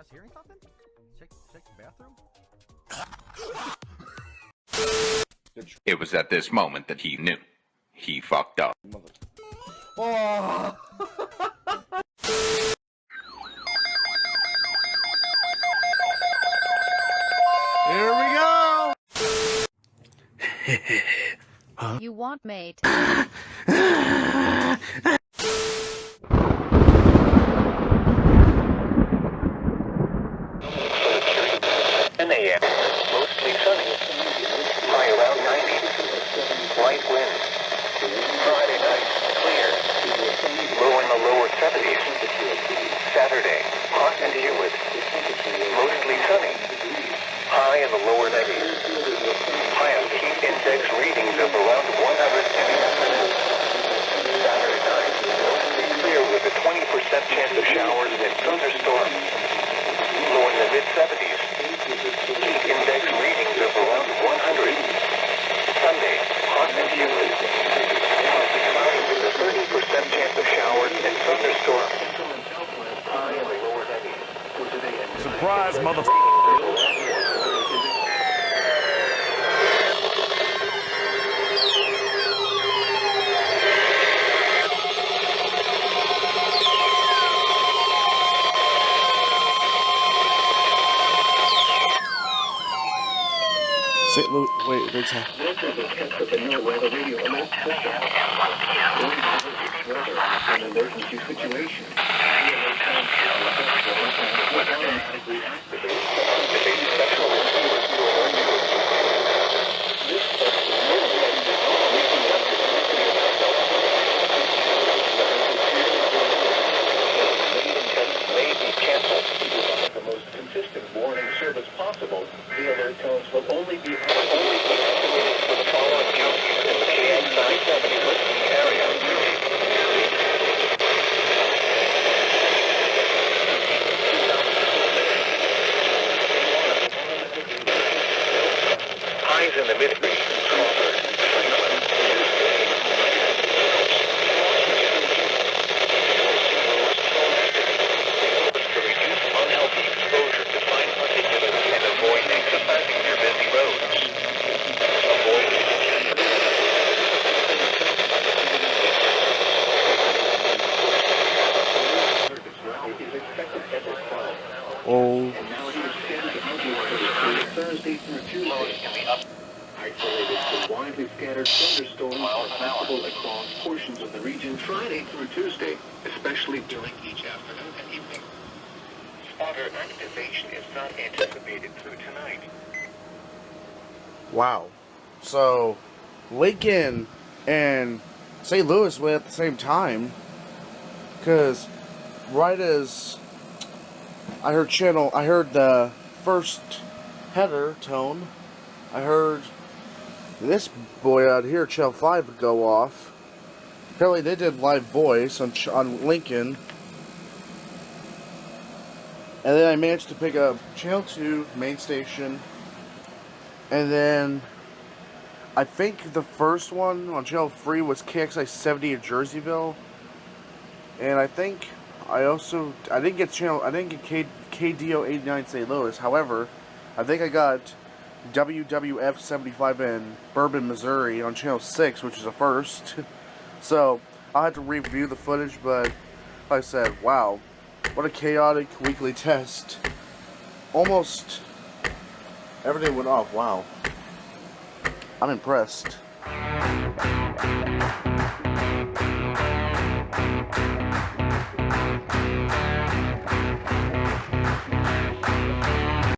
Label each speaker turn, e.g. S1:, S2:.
S1: guys hearing something? Check the bathroom?
S2: It was at this moment that he knew. He fucked up.
S1: Oh! Here we go!
S3: Huh? You want mate?
S4: 10 a.m. Mostly sunny. High around 90. Light wind. Friday night, clear. Low in the lower 70s. Saturday, hot and humid. Mostly sunny. High in the lower 90s. Highest heat index readings of around 100. Saturday night, mostly clear with a 20% chance of showers and thunderstorms. Low in the mid-70s. Heat index readings of around 100. Sunday, hot and humid. Partly cloudy with a 30% chance of showers and thunderstorms. High in the lower 90s.
S1: Surprise, motherfucker!
S5: St. Louis, wait, wait, time.
S4: An emergency situation. May be canceled. The most consistent warning service possible. The alert tones will only be activated for the following counties in the KX 970 listening area. Highs in the mid-region, Crawford, Franklin, Tuesday, to reduce unhealthy exposure to fine particulates and avoid exercising near busy roads.
S5: Oh.
S4: Thursday through Tuesday. Isolated to widely scattered thunderstorms are possible across portions of the region Friday through Tuesday, especially during each afternoon and evening. Spotter activation is not anticipated through tonight.
S5: Wow. So, Lincoln and St. Louis went at the same time. Because right as I heard the first header tone, I heard this boy out here, Channel 5, go off. Apparently they did live voice on Lincoln. And then I managed to pick up Channel 2, main station. And then I think the first one on Channel 3 was KXI 70 in Jerseyville. And I think I didn't get KDO 89 St. Louis. However, I think I got WWF 75 in Bourbon, Missouri on Channel 6, which is a first. So, I'll have to review the footage, but like I said, wow. What a chaotic weekly test. Almost everything went off. Wow. I'm impressed.